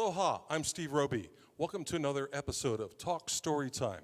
Aloha, I'm Steve Roby. Welcome to another episode of Talk Story Time.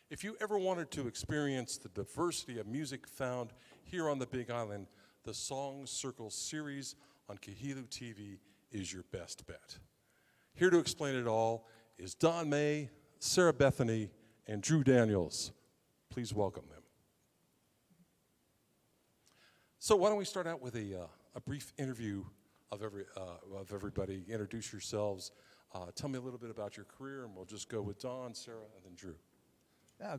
If you ever wanted to experience the diversity of music found here on the Big Island, the Song Circle series on Kahilu TV is your best bet. Here to explain it all is Don May, Sarah Bethany, and Drew Daniels. Please welcome them. So why don't we start out with a brief interview of everybody. Introduce yourselves. Tell me a little bit about your career, and we'll just go with Don, Sarah, and then Drew.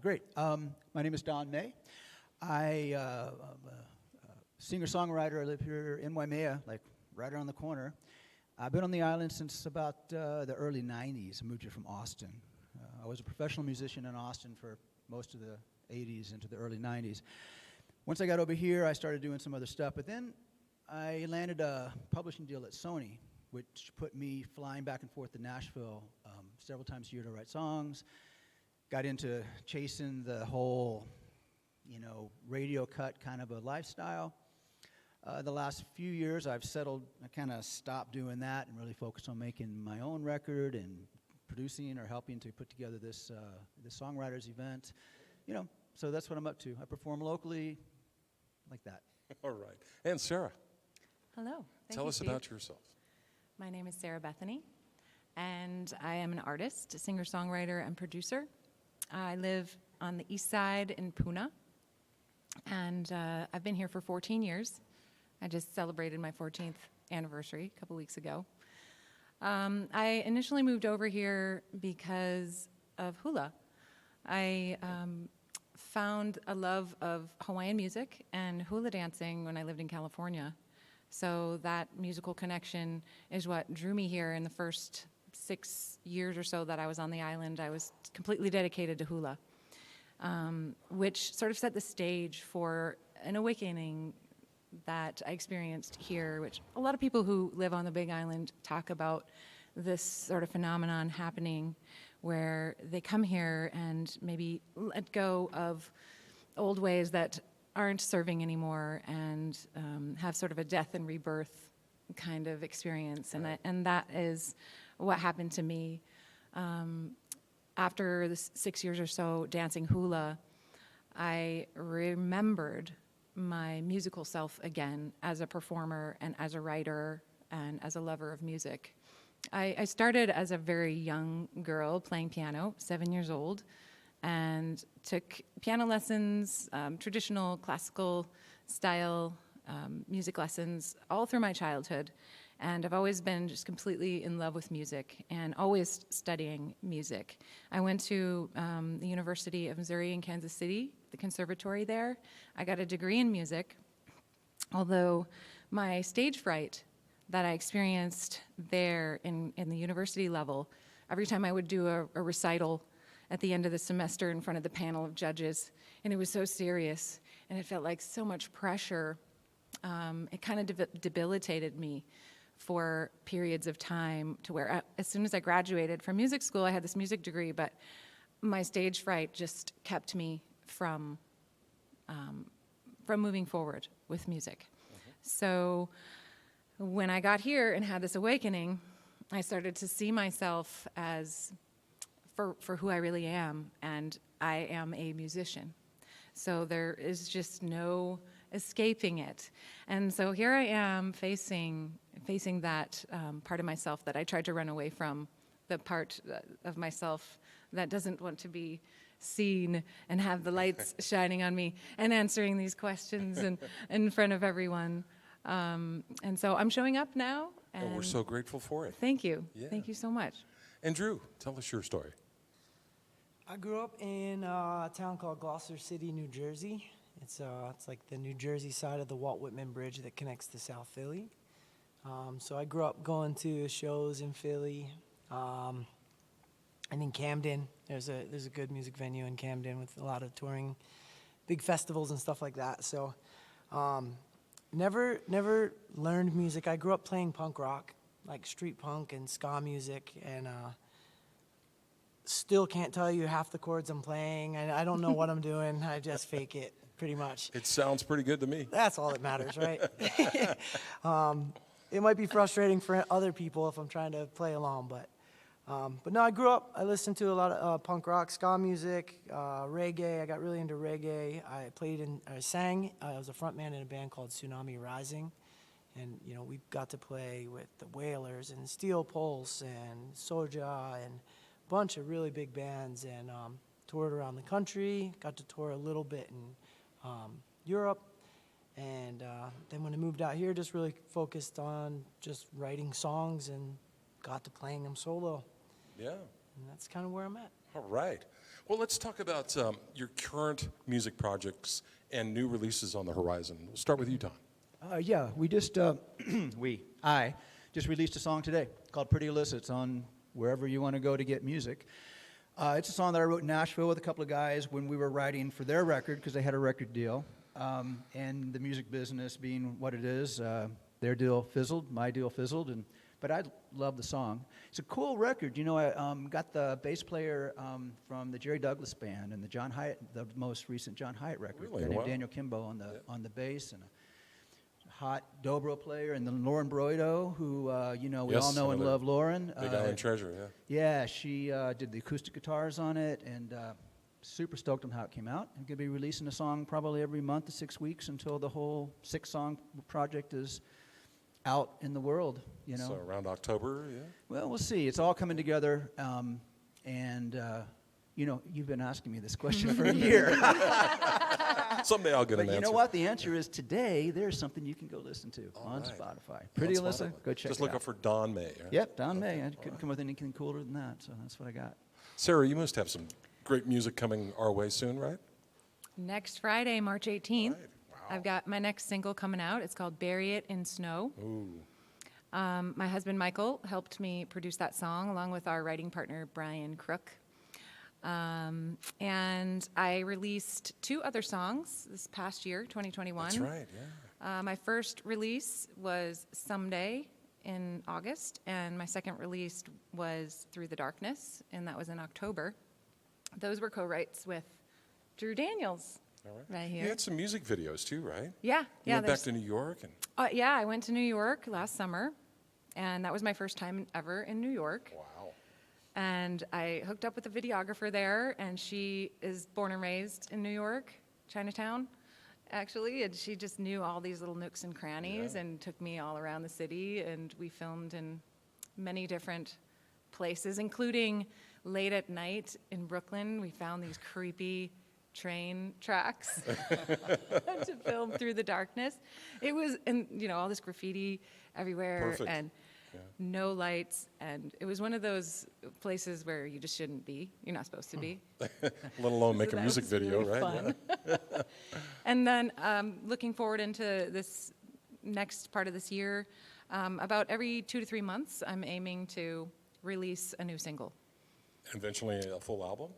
Great. My name is Don May. I'm a singer-songwriter. I live here in Waimea, like right around the corner. I've been on the island since about the early 90s. I moved here from Austin. I was a professional musician in Austin for most of the 80s into the early 90s. Once I got over here, I started doing some other stuff, but then I landed a publishing deal at Sony, which put me flying back and forth to Nashville several times a year to write songs. Got into chasing the whole, radio cut kind of a lifestyle. The last few years, I've settled, I kind of stopped doing that and really focused on making my own record and producing or helping to put together this songwriters event. So that's what I'm up to. I perform locally, like that. All right. And Sarah. Hello. Tell us about yourself. My name is Sarah Bethany, and I am an artist, a singer-songwriter, and producer. I live on the east side in Puna, and I've been here for 14 years. I just celebrated my 14th anniversary a couple weeks ago. I initially moved over here because of hula. I found a love of Hawaiian music and hula dancing when I lived in California. So that musical connection is what drew me here. In the first 6 years or so that I was on the island, I was completely dedicated to hula, which sort of set the stage for an awakening that I experienced here, which a lot of people who live on the Big Island talk about this sort of phenomenon happening where they come here and maybe let go of old ways that aren't serving anymore and have sort of a death and rebirth kind of experience. And that is what happened to me. After the 6 years or so dancing hula, I remembered my musical self again as a performer and as a writer and as a lover of music. I started as a very young girl playing piano, 7 years old, and took piano lessons, traditional classical style music lessons all through my childhood. And I've always been just completely in love with music and always studying music. I went to the University of Missouri in Kansas City, the conservatory there. I got a degree in music, although my stage fright that I experienced there in the university level, every time I would do a recital at the end of the semester in front of the panel of judges, and it was so serious, and it felt like so much pressure. It kind of debilitated me for periods of time to where as soon as I graduated from music school, I had this music degree, but my stage fright just kept me from moving forward with music. Mm-hmm. So when I got here and had this awakening, I started to see myself as for who I really am, and I am a musician. So there is just no escaping it. And so here I am facing that part of myself that I tried to run away from, the part of myself that doesn't want to be seen and have the lights shining on me and answering these questions in front of everyone. And so I'm showing up now. And we're so grateful for it. Thank you. Yeah. Thank you so much. And Drew, tell us your story. I grew up in a town called Gloucester City, New Jersey. It's like the New Jersey side of the Walt Whitman Bridge that connects to South Philly. So I grew up going to shows in Philly, and in Camden. There's a good music venue in Camden with a lot of touring, big festivals and stuff like that. So never learned music. I grew up playing punk rock, like street punk and ska music, and still can't tell you half the chords I'm playing. I don't know what I'm doing. I just fake it, pretty much. It sounds pretty good to me. That's all that matters, right? it might be frustrating for other people if I'm trying to play along, but no, I grew up, I listened to a lot of punk rock, ska music, reggae. I got really into reggae. I sang. I was a frontman in a band called Tsunami Rising. And, you know, we got to play with the Wailers and Steel Pulse and Soja and a bunch of really big bands, and toured around the country, got to tour a little bit in Europe. And then when I moved out here, just really focused on just writing songs and got to playing them solo. Yeah. And that's kind of where I'm at. All right. Well, let's talk about your current music projects and new releases on the horizon. We'll start with you, Don. Yeah, we just, I just released a song today called Pretty Illicit. It's on wherever you want to go to get music. It's a song that I wrote in Nashville with a couple of guys when we were writing for their record because they had a record deal. And the music business being what it is, their deal fizzled, my deal fizzled, but I love the song. It's a cool record. You know, I got the bass player from the Jerry Douglas Band and the most recent John Hyatt record. Really? A guy named Wow. Daniel Kimbo on the bass, and a hot dobro player, and then Lauren Broido, who we Yes, all know and another love Lauren. Big Island Treasure, yeah. Yeah, she did the acoustic guitars on it, and super stoked on how it came out. I'm going to be releasing a song probably every month to 6 weeks until the whole 6-song project is out in the world, you know. So around October, yeah? Well, we'll see. It's all coming together, and you know, you've been asking me this question for a year. Someday I'll get But an answer. you know what? The answer is today. There's something you can go listen to on right. Spotify. Pretty On Alyssa, Spotify. go check Just it look out. up for Don May. Right? Yep, Don May. I couldn't come with anything cooler than that, so that's what I got. Sarah, you must have some great music coming our way soon, right? Next Friday, March 18th, Right. Wow. I've got my next single coming out. It's called Bury It in Snow. Ooh. My husband Michael helped me produce that song along with our writing partner Brian Crook. And I released 2 other songs this past year, 2021. That's right, yeah. My first release was Someday in August, and my second release was Through the Darkness, and that was in October. Those were co-writes with Drew Daniels, All right. right You here. had some music videos too, right? Yeah, You yeah. went back there's- to New York and yeah, I went to New York last summer, and that was my first time ever in New York. wow. And I hooked up with a videographer there, and she is born and raised in New York, Chinatown, actually, and she just knew all these little nooks and crannies Yeah. and took me all around the city, and we filmed in many different places, including late at night in Brooklyn. We found these creepy train tracks to film Through the Darkness. It was, and you know, all this graffiti everywhere, Perfect. and Yeah. no lights, and it was one of those places where you just shouldn't be. You're not supposed to be. Let alone make So a that music was video, really right? Yeah. fun. And then looking forward into this next part of this year, about every 2 to 3 months, I'm aiming to release a new single. Eventually a full album?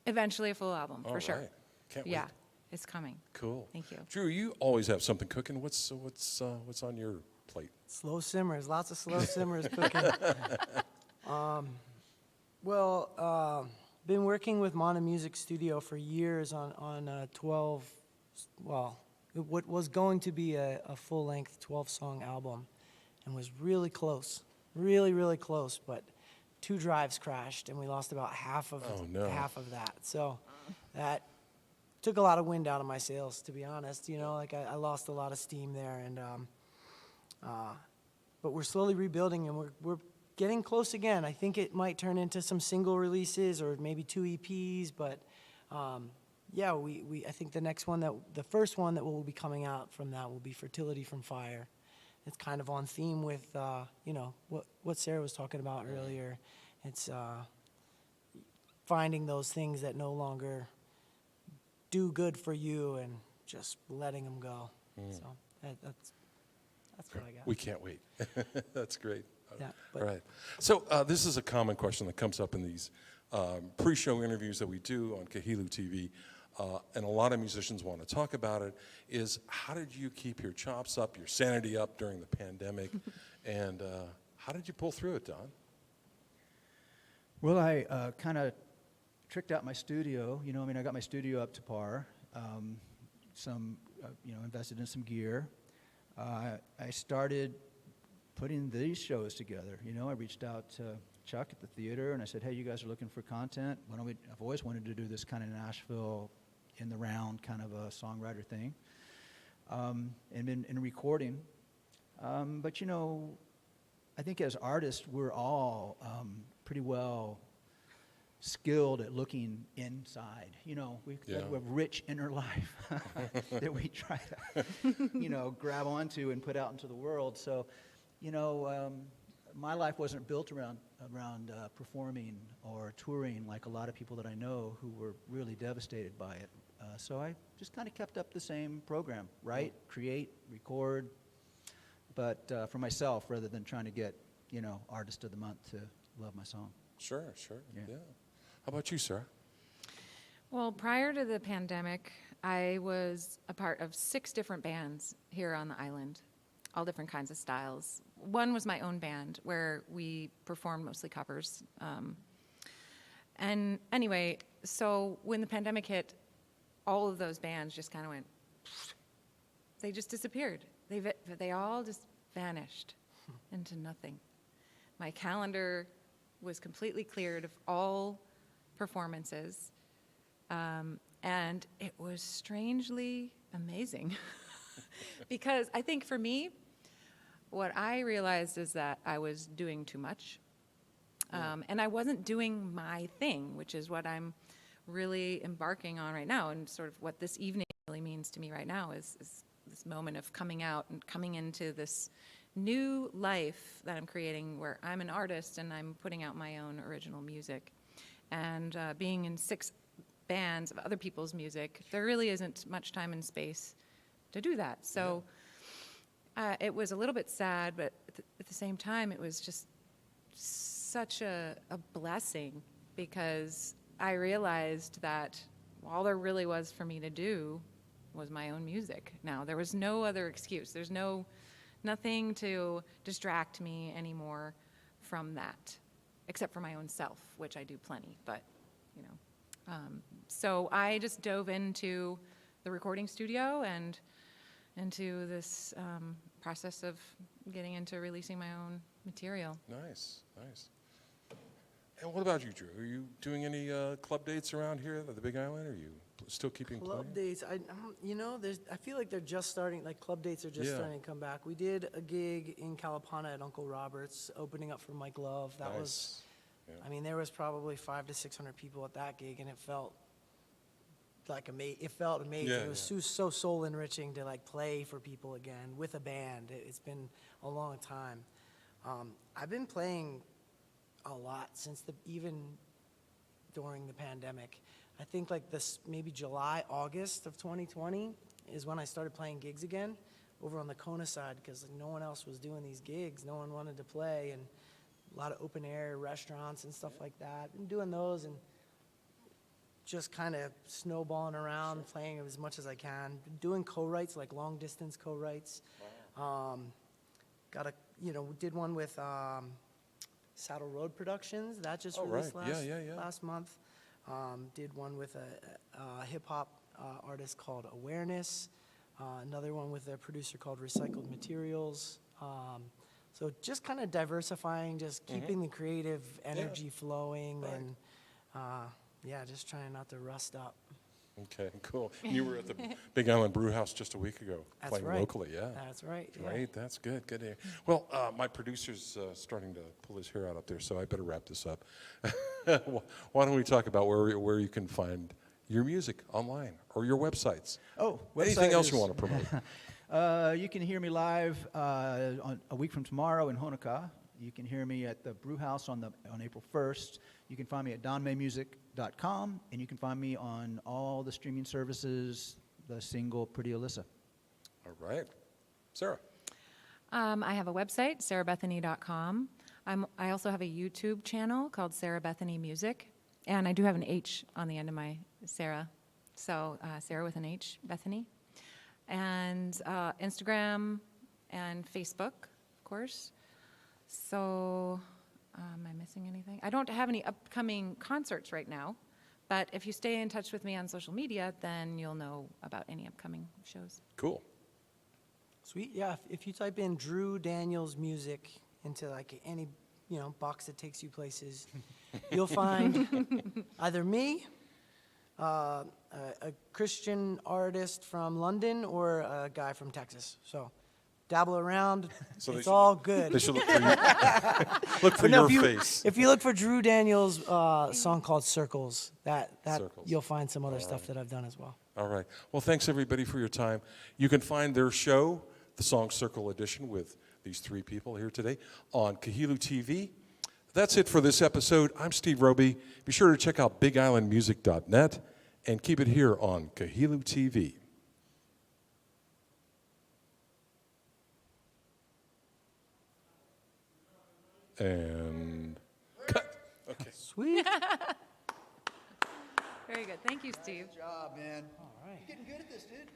Eventually a full album, All for sure. right. Can't Yeah, wait. it's coming. Cool. Thank you. Drew, you always have something cooking. What's on your plate? Slow simmers, lots of slow simmers cooking. Been working with Mana Music Studio for years on 12, what was going to be a full-length 12-song album, and was really close, really close, but 2 drives crashed, and we lost about half of Oh, no. that. So that took a lot of wind out of my sails, to be honest. You know, like I lost a lot of steam there, and but we're slowly rebuilding, and we're getting close again. I think it might turn into some single releases or maybe 2 EPs, but yeah, I think the first one that will be coming out from that will be Fertility from Fire. It's kind of on theme with you know, what Sarah was talking about earlier. It's finding those things that no longer do good for you and just letting them go. So that's what I got. We can't wait. That's great. Yeah, All but- right. So this is a common question that comes up in these pre-show interviews that we do on Kahilu TV, and a lot of musicians want to talk about it, is how did you keep your chops up, your sanity up during the pandemic, and how did you pull through it, Don? Well, I kind of tricked out my studio. You know, I mean, I got my studio up to par. Invested in some gear. I started putting these shows together. You know, I reached out to Chuck at the theater, and I said, hey, you guys are looking for content. Why don't we, I've always wanted to do this kind of Nashville, in the round kind of a songwriter thing, and in recording. But, you know, I think as artists, we're all pretty well skilled at looking inside. You know, we have a rich inner life that we try to, you know, grab onto and put out into the world. So, you know, my life wasn't built around performing or touring like a lot of people that I know who were really devastated by it. So I just kind of kept up the same program, write, create, record, but for myself rather than trying to get, you know, Artist of the Month to love my song. Sure. Yeah. How about you, Sarah? Well, prior to the pandemic, I was a part of 6 different bands here on the island, all different kinds of styles. One was my own band where we performed mostly covers. And anyway, so when the pandemic hit, all of those bands just kind of went, they just disappeared. They all just vanished into nothing. My calendar was completely cleared of all performances, and it was strangely amazing. Because I think for me, what I realized is that I was doing too much, and I wasn't doing my thing, which is what I'm really embarking on right now, and sort of what this evening really means to me right now is this moment of coming out and coming into this new life that I'm creating where I'm an artist and I'm putting out my own original music. And being in 6 bands of other people's music, there really isn't much time and space to do that. So it was a little bit sad, but at the same time, it was just such a blessing because I realized that all there really was for me to do was my own music. Now, there was no other excuse. There's nothing to distract me anymore from that, except for my own self, which I do plenty, but, you know. So I just dove into the recording studio and into this process of getting into releasing my own material. Nice. And what about you, Drew? Are you doing any club dates around here at the Big Island? Are you still keeping Club playing? dates, you know, I feel like they're just starting, like club dates are just starting to come back. We did a gig in Kalapana at Uncle Robert's, opening up for Mike Love. That was, I mean, there was probably 500 to 600 people at that gig, and it felt like amazing. It was so soul enriching to like play for people again with a band. It's been a long time. I've been playing a lot since even during the pandemic. I think like this maybe July, August of 2020 is when I started playing gigs again over on the Kona side because no one else was doing these gigs. No one wanted to play, and a lot of open air restaurants and stuff like that. Been doing those and just kind of snowballing around, playing as much as I can. Been doing co-writes, like long distance co-writes. Did one with Saddle Road Productions. That just released last month. Did one with a hip-hop artist called Awareness, another one with a producer called Recycled Materials. So just kind of diversifying, just keeping the creative energy flowing, and just trying not to rust up. Okay, cool. You were at the Big Island Brew House just a week ago, playing locally, That's right. Great, that's good to hear. Well, my producer's starting to pull his hair out up there, so I better wrap this up. Why don't we talk about where you can find your music online or your websites? Oh, anything else you want to promote? You can hear me live on a week from tomorrow in Honokaa. You can hear me at the Brew House on April 1st. You can find me at donmaymusic.com, and you can find me on all the streaming services, the single Pretty Alyssa. All right. Sarah? I have a website, sarahbethany.com. I also have a YouTube channel called Sarah Bethany Music, and I do have an H on the end of my Sarah, so Sarah with an H, Bethany. And Instagram and Facebook, of course. So, am I missing anything? I don't have any upcoming concerts right now, but if you stay in touch with me on social media, then you'll know about any upcoming shows. Cool. Sweet. Yeah. If you type in Drew Daniels music into like any box that takes you places, you'll find either me, a Christian artist from London, or a guy from Texas. So dabble around. So it's all good. They should look for, look for But no, your face. If you look for Drew Daniels' song called Circles, that Circles. you'll find some other stuff that I've done as well. All right. Well, thanks everybody for your time. You can find their show, the Song Circle Edition, with these three people here today on Kahilu TV. That's it for this episode. I'm Steve Roby. Be sure to check out BigIslandMusic.net and keep it here on Kahilu TV. And cut. Okay. Sweet. Very good. Thank you, Steve. Good job, man. All right. You're getting good at this, dude.